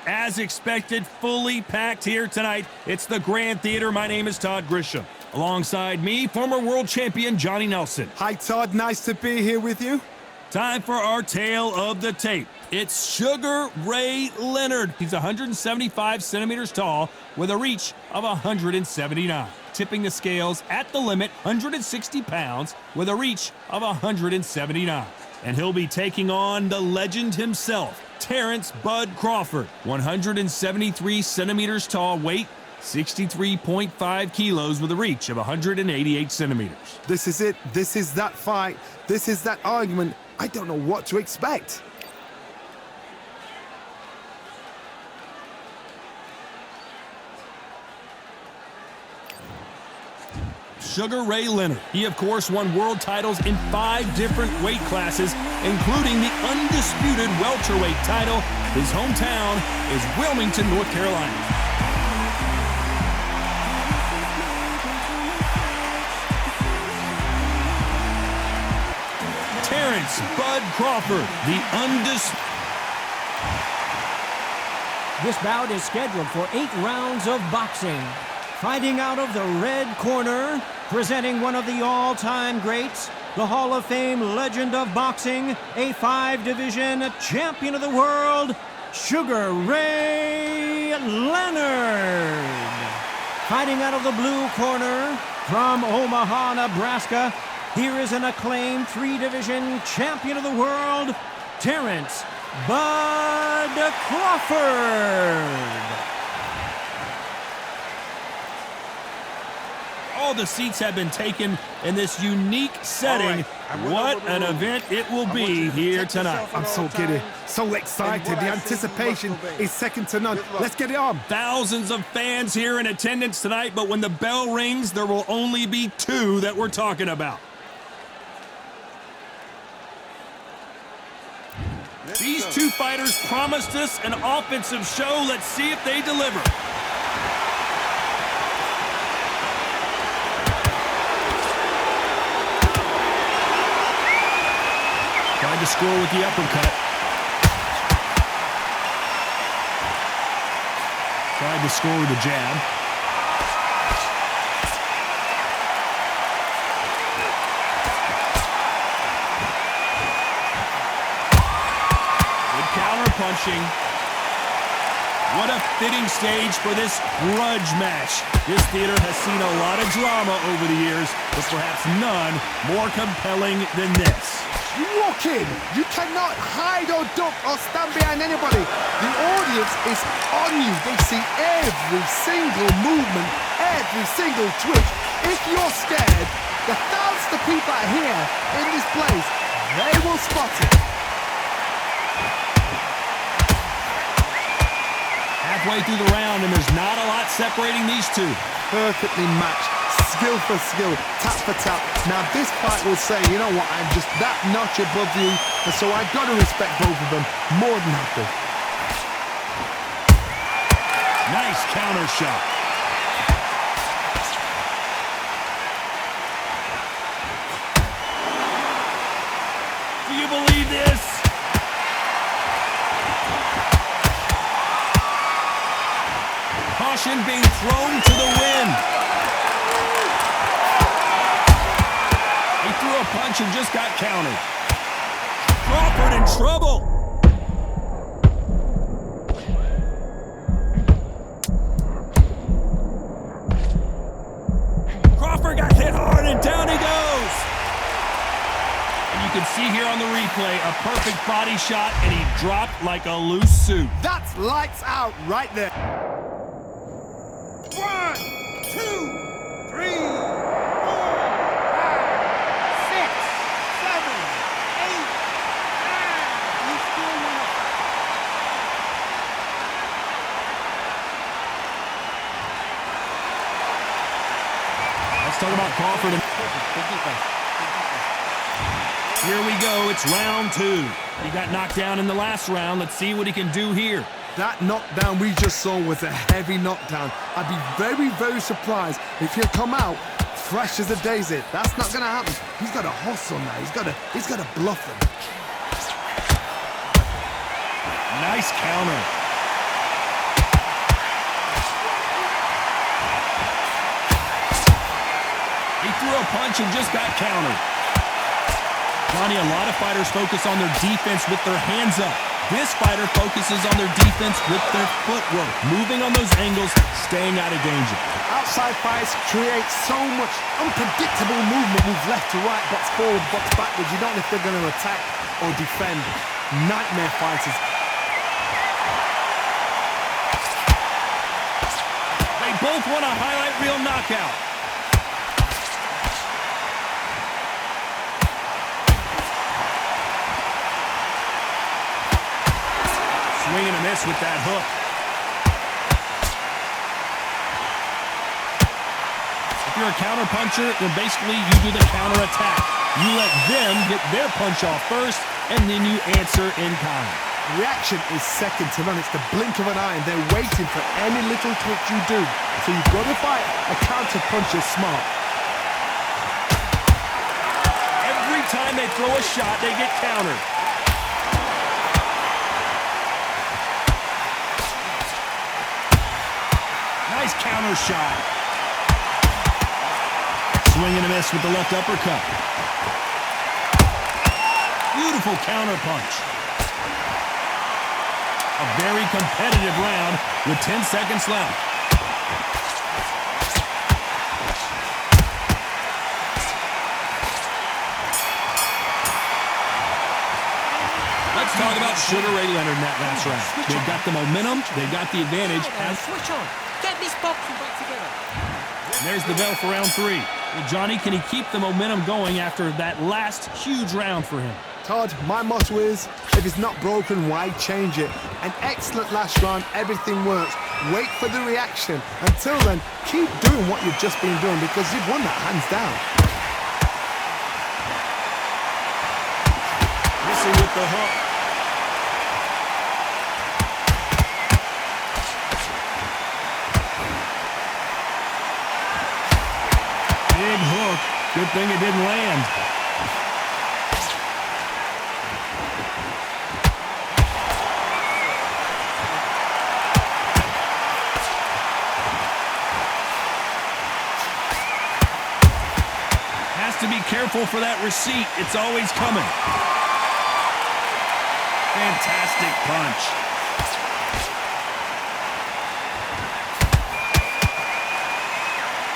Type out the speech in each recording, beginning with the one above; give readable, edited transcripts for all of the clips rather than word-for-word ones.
As expected, fully packed here tonight. It's the Grand Theater. My name is Todd Grisham. Alongside me, former world champion Johnny Nelson. Hi, Todd. Nice to be here with you. Time for our tale of the tape. It's Sugar Ray Leonard. He's 175 centimeters tall with a reach of 179. Tipping the scales at the limit, 160 pounds with a reach of 179. And he'll be taking on the legend himself, Terrence Bud Crawford. 173 centimeters tall, weight 63.5 kilos with a reach of 188 centimeters. This is it. This is that fight. This is that argument. I don't know what to expect. Sugar Ray Leonard. He, of course, won world titles in 5 different weight classes, including the undisputed welterweight title. His hometown is Wilmington, North Carolina. Terrence Bud Crawford, the undisputed. This bout is scheduled for 8 rounds of boxing. Fighting out of the red corner, presenting one of the all-time greats, the Hall of Fame legend of boxing, a 5-division champion of the world, Sugar Ray Leonard. Fighting out of the blue corner, from Omaha, Nebraska, here is an acclaimed 3-division champion of the world, Terrence Bud Crawford. All the seats have been taken in this unique setting. What an event it will be here tonight. I'm so giddy, so excited. The anticipation is second to none. Let's get it on. Thousands of fans here in attendance tonight, but when the bell rings, there will only be 2 that we're talking about. These 2 fighters promised us an offensive show. Let's see if they deliver. Tried to score with the uppercut. Tried to score with a jab. Good counter punching. What a fitting stage for this grudge match. This theater has seen a lot of drama over the years, but perhaps none more compelling than this. You walk in, you cannot hide or duck or stand behind anybody. The audience is on you. They see every single movement, every single twitch. If you're scared, the thousands of people out here in this place, they will spot it. Halfway through the round, and there's not a lot separating these 2. Perfectly matched. Skill for skill, tap for tap. Now this fight will say, you know what, I'm just that notch above you, and so I've got to respect both of them more than happy. Nice counter shot. Do you believe this? Caution being thrown to the wind. Threw a punch and just got countered. Crawford in trouble. Crawford got hit hard and down he goes. And you can see here on the replay a perfect body shot, and he dropped like a loose suit. That's lights out right there. 1, 2, 3. Let's talk about Crawford. Here we go. It's round 2. He got knocked down in the last round. Let's see what he can do here. That knockdown we just saw was a heavy knockdown. I'd be very, very surprised if he'll come out fresh as a daisy. That's not going to happen. He's got to hustle now. He's got to bluff him. Nice counter. He threw a punch and just got countered. Johnny, a lot of fighters focus on their defense with their hands up. This fighter focuses on their defense with their footwork, moving on those angles, staying out of danger. Outside fights create so much unpredictable movement, move left to right, box forward, box backwards. You don't know if they're going to attack or defend. Nightmare fighters. They both want a highlight reel knockout. Swing and a miss with that hook. If you're a counter puncher, then basically you do the counter attack. You let them get their punch off first, and then you answer in kind. Reaction is second to none. It's the blink of an eye, and they're waiting for any little twitch you do. So you've got to fight a counter puncher smart. Every time they throw a shot, they get countered. Nice counter shot. Swing and a miss with the left uppercut. Beautiful counter punch. A very competitive round with 10 seconds left. Let's talk about Sugar Ray Leonard in that last round. They've got the momentum. They've got the advantage. Switch on. Get this boxing back together. And there's the bell for round 3. Well, Johnny, can he keep the momentum going after that last huge round for him? Todd, my motto is, if it's not broken, why change it? An excellent last round, everything works. Wait for the reaction. Until then, keep doing what you've just been doing because you've won that hands down. Missing with the hook. Big hook. Good thing it didn't land. Has to be careful for that receipt. It's always coming. Fantastic punch.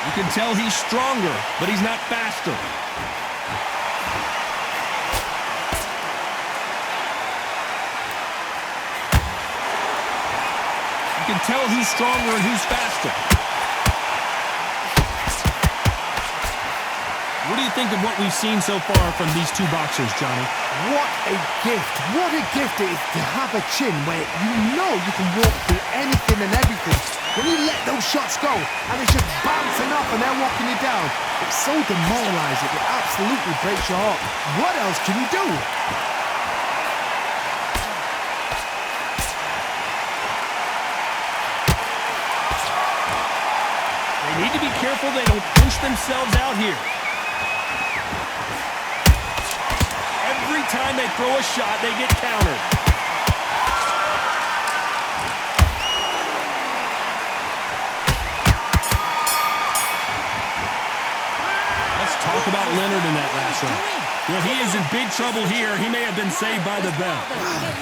You can tell he's stronger, but he's not faster. You can tell who's stronger and who's faster. What do you think of what we've seen so far from these two boxers, Johnny? What a gift. What a gift it is to have a chin where you know you can walk through anything and everything. When you let those shots go and it's just bouncing up and they're walking you down, it's so demoralizing. It absolutely breaks your heart. What else can you do? They need to be careful they don't pinch themselves out here. Every time they throw a shot, they get countered. Let's talk about Leonard in that last round. You know, he is in big trouble here. He may have been saved by the bell.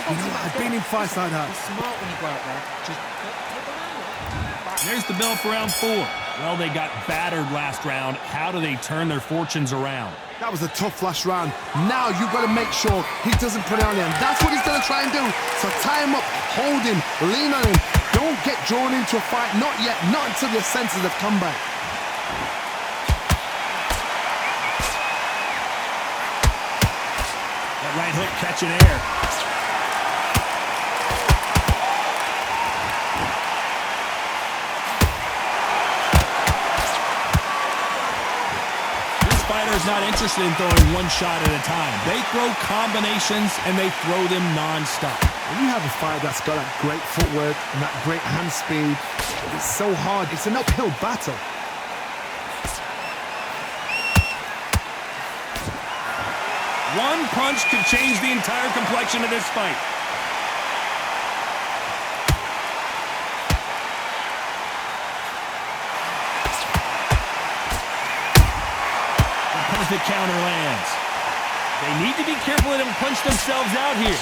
You know, I've been in fights like that. Smart when you go out there. Just take the round. There's the bell for round 4. Well, they got battered last round. How do they turn their fortunes around? That was a tough last round. Now you've got to make sure he doesn't put it on him. That's what he's going to try and do. So tie him up, hold him, lean on him. Don't get drawn into a fight. Not yet. Not until your senses have come back. That right hook catching air. Fighter's not interested in throwing one shot at a time. They throw combinations and they throw them non-stop. When you have a fighter that's got that great footwork and that great hand speed, it's so hard. It's an uphill battle. One punch could change the entire complexion of this fight. perfect counter lands. They need to be careful they don't punch themselves out here.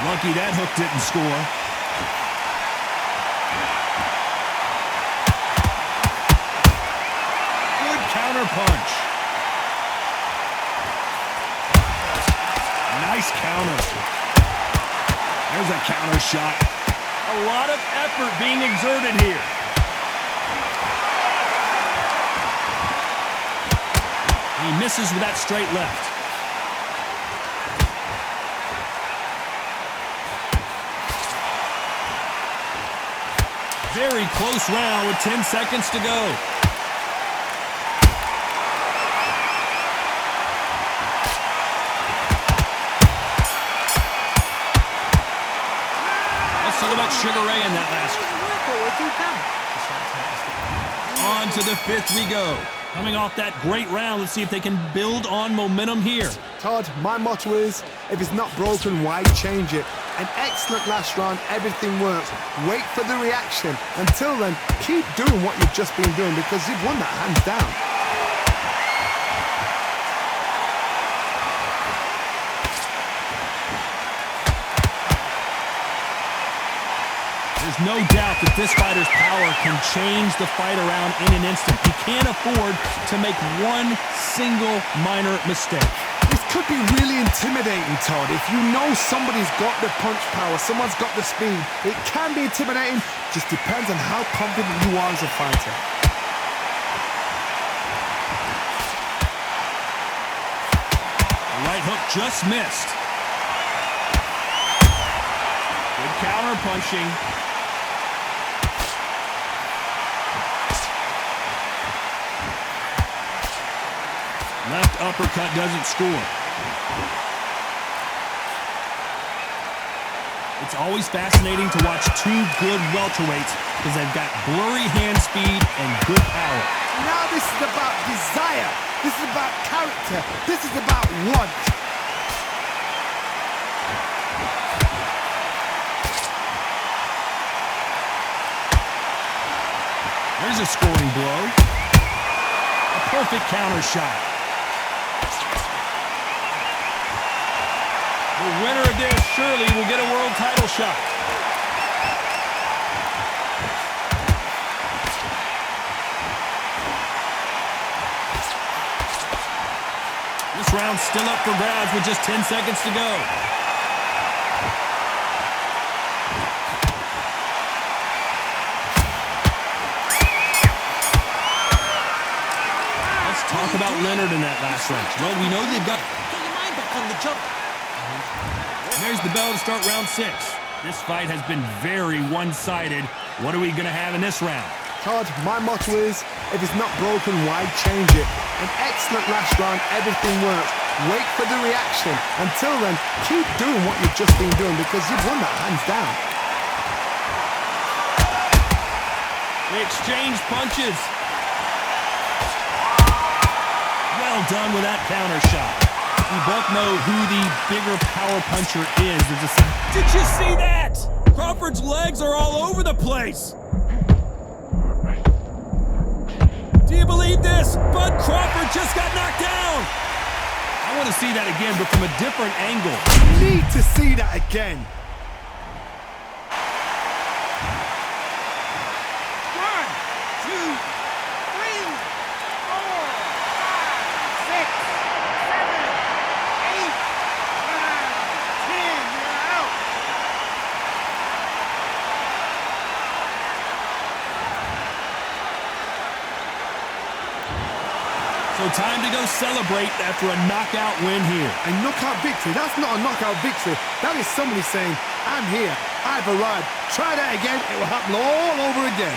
Lucky that hook didn't score. Good counter punch. Nice counter. There's a counter shot. A lot of effort being exerted here. He misses with that straight left. Very close round with 10 seconds to go. Let's talk about Sugar Ray in that last one. On to the fifth we go. Coming off that great round, let's see if they can build on momentum here. Todd, my motto is, if it's not broken, why change it? An excellent last round, everything works. Wait for the reaction. Until then, keep doing what you've just been doing because you've won that hands down. There's no doubt that this fighter's power can change the fight around in an instant. He can't afford to make one single minor mistake. This could be really intimidating, Todd. If you know somebody's got the punch power, someone's got the speed, it can be intimidating. Just depends on how confident you are as a fighter. The right hook just missed. Good counter punching. Left uppercut doesn't score. It's always fascinating to watch two good welterweights because they've got blurry hand speed and good power. Now this is about desire. This is about character. This is about want. There's a scoring blow. A perfect counter shot. The winner of this surely will get a world title shot. This round's still up for grabs with just 10 seconds to go. Let's talk about Leonard in that last round. Well, we know they've got... Get your mind back on the job. There's the bell to start round 6. This fight has been very one-sided. What are we going to have in this round? Todd, my motto is, if it's not broken, why change it? An excellent last round, everything works. Wait for the reaction. Until then, keep doing what you've just been doing because you've won that hands down. They exchange punches. Well done with that counter shot. We both know who the bigger power puncher is. Did you see that? Crawford's legs are all over the place. Do you believe this? Bud Crawford just got knocked down. I want to see that again, but from a different angle. You need to see that again. 1, 2, 3, 4, 5, 6, 7, 8, 9, 10. You're out. So time to go celebrate after a knockout win here. A knockout victory, that's not a knockout victory. That is somebody saying, I'm here, I've arrived. Try that again, it will happen all over again.